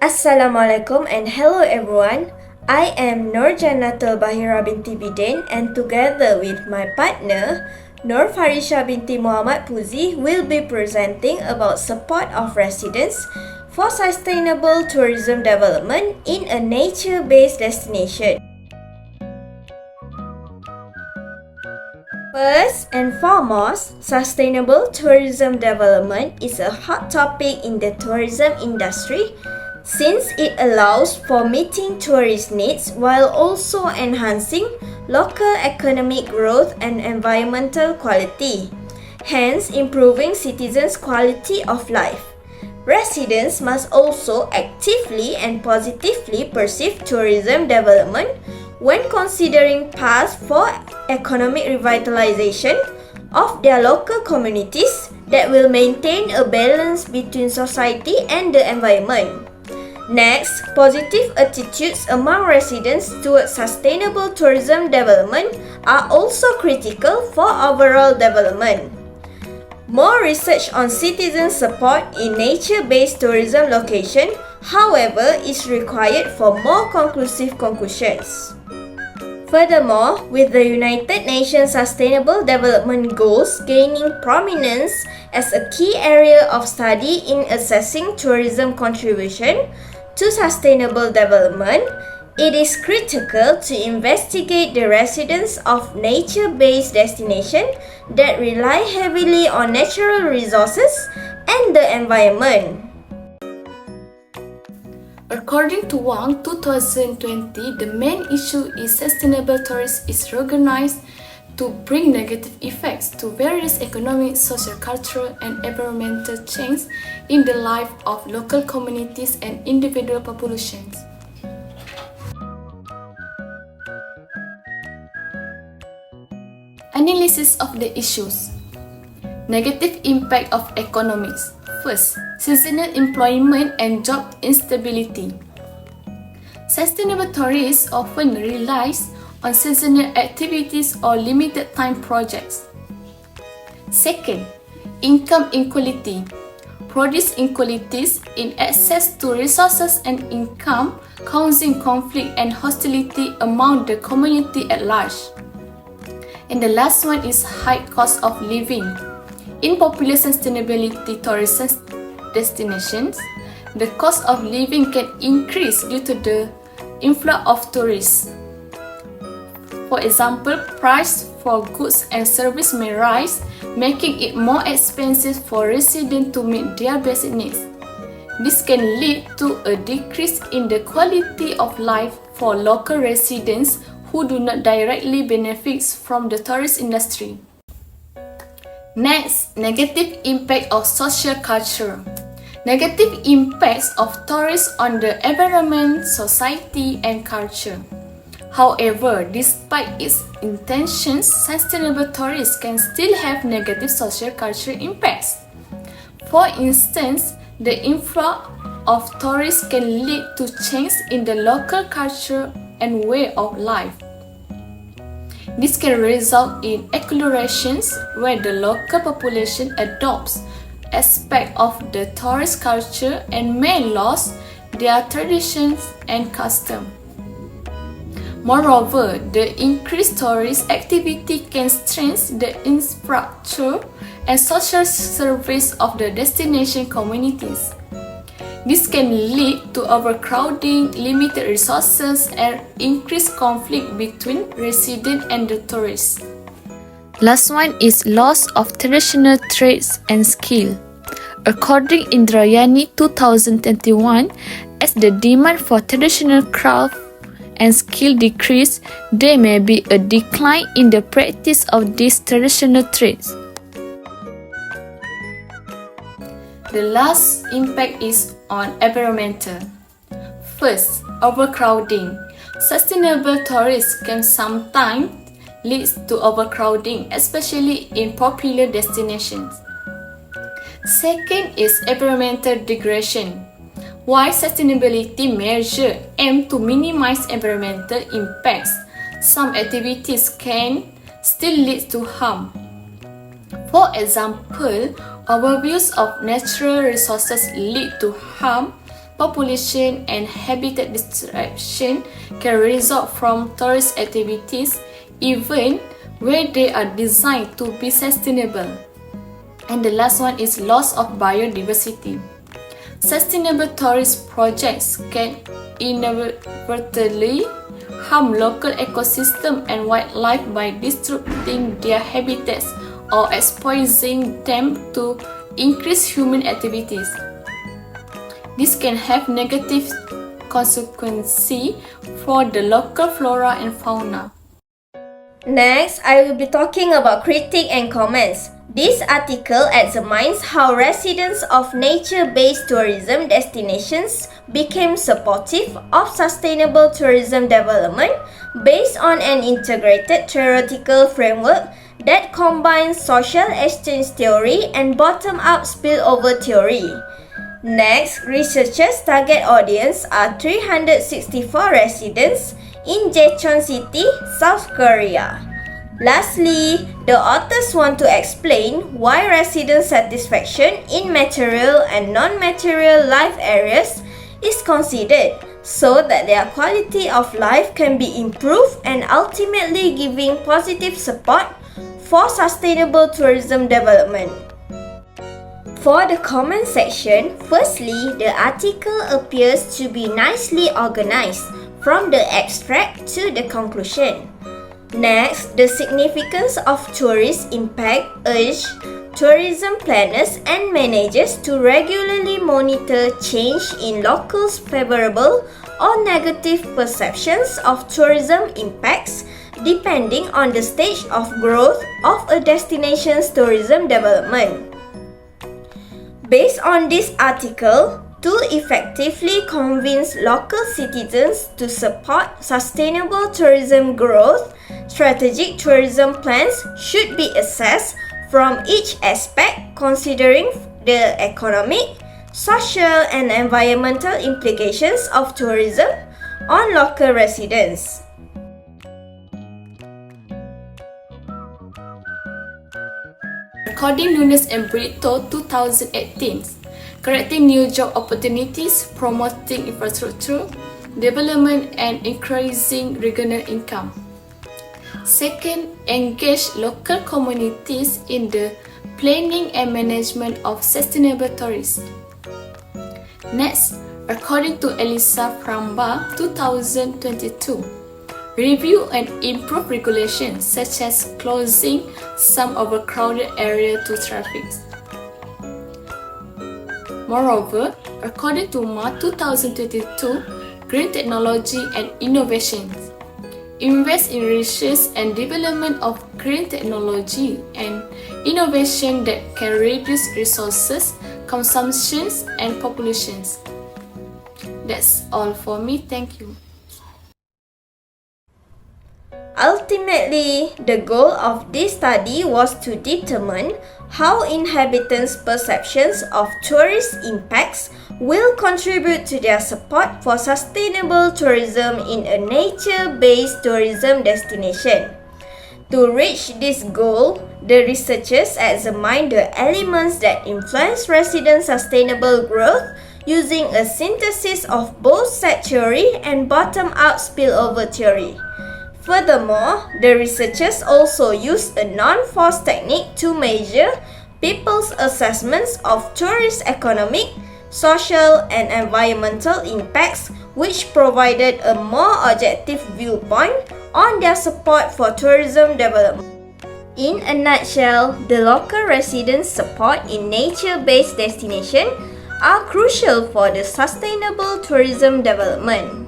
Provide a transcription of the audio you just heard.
Assalamualaikum and hello everyone. I am Nur Jannatul Bahira binti Bidin and together with my partner Nur Farisha binti Muhammad Puzi will be presenting about support of residents for sustainable tourism development in a nature-based destination. First and foremost, sustainable tourism development is a hot topic in the tourism industry since it allows for meeting tourist needs while also enhancing local economic growth and environmental quality, hence improving citizens' quality of life. Residents must also actively and positively perceive tourism development when considering paths for economic revitalization of their local communities that will maintain a balance between society and the environment. Next, positive attitudes among residents towards sustainable tourism development are also critical for overall development. More research on citizen support in nature-based tourism location, however, is required for more conclusive conclusions. Furthermore, with the United Nations Sustainable Development Goals gaining prominence as a key area of study in assessing tourism contribution to sustainable development, it is critical to investigate the residents of nature-based destinations that rely heavily on natural resources and the environment. According to Wang 2020, the main issue is sustainable tourism is recognized to bring negative effects to various economic, social, cultural, and environmental changes in the life of local communities and individual populations. Analysis of the issues. Negative impact of economics. First, seasonal employment and job instability. Sustainable tourism often relies on seasonal activities or limited time projects. Second, income inequality. Produce inequalities in access to resources and income, causing conflict and hostility among the community at large. And the last one is high cost of living. In popular sustainability tourism destinations, the cost of living can increase due to the inflow of tourists. For example, price for goods and services may rise, making it more expensive for residents to meet their basic needs. This can lead to a decrease in the quality of life for local residents who do not directly benefit from the tourist industry. Next, negative impact of social culture. Negative impacts of tourism on the environment, society, and culture. However, despite its intentions, sustainable tourism can still have negative social cultural impacts. For instance, the inflow of tourists can lead to change in the local culture and way of life. This can result in acculturations where the local population adopts aspects of the tourist culture and may lose their traditions and customs. Moreover, the increased tourist activity can strengthen the infrastructure and social service of the destination communities. This can lead to overcrowding, limited resources, and increased conflict between residents and the tourists. Last one is loss of traditional trades and skill. According Indrayani 2021, as the demand for traditional craft and skill decrease, there may be a decline in the practice of these traditional trades. The last impact is on environmental. First, overcrowding. Sustainable tourism can sometimes lead to overcrowding, especially in popular destinations. Second is environmental degradation. While sustainability measures aim to minimize environmental impacts, some activities can still lead to harm. For example, overuse of natural resources lead to harm population and habitat disruption can result from tourist activities even where they are designed to be sustainable. And the last one is loss of biodiversity. Sustainable tourist projects can inadvertently harm local ecosystem and wildlife by disrupting their habitats or exposing them to increased human activities. This can have negative consequences for the local flora and fauna. Next, I will be talking about critique and comments. This article examines how residents of nature-based tourism destinations became supportive of sustainable tourism development based on an integrated theoretical framework that combines social exchange theory and bottom-up spillover theory. Next, researchers' target audience are 364 residents in Jecheon City, South Korea. Lastly, the authors want to explain why resident satisfaction in material and non-material life areas is considered so that their quality of life can be improved and ultimately giving positive support for sustainable tourism development. For the comment section, firstly, the article appears to be nicely organized from the abstract to the conclusion. Next, the significance of tourist impact urge tourism planners and managers to regularly monitor change in locals' favorable or negative perceptions of tourism impacts depending on the stage of growth of a destination's tourism development. Based on this article, to effectively convince local citizens to support sustainable tourism growth, strategic tourism plans should be assessed from each aspect considering the economic, social, and environmental implications of tourism on local residents. According Nunes and Brito 2018, creating new job opportunities, promoting infrastructure development and increasing regional income. Second, engage local communities in the planning and management of sustainable tourism. Next, according to Elisa Framba 2022, review and improve regulations such as closing some overcrowded areas to traffic. Moreover, according to Ma 2022, green technology and innovations. Invest in research and development of green technology and innovation that can reduce resources, consumptions, and populations. That's all for me. Thank you. Ultimately, the goal of this study was to determine how inhabitants' perceptions of tourist impacts will contribute to their support for sustainable tourism in a nature-based tourism destination. To reach this goal, the researchers examined the elements that influence resident sustainable growth using a synthesis of both set theory and bottom-up spillover theory. Furthermore, the researchers also used a non-force technique to measure people's assessments of tourist economic, social, and environmental impacts, which provided a more objective viewpoint on their support for tourism development. In a nutshell, the local residents' support in nature-based destinations are crucial for the sustainable tourism development.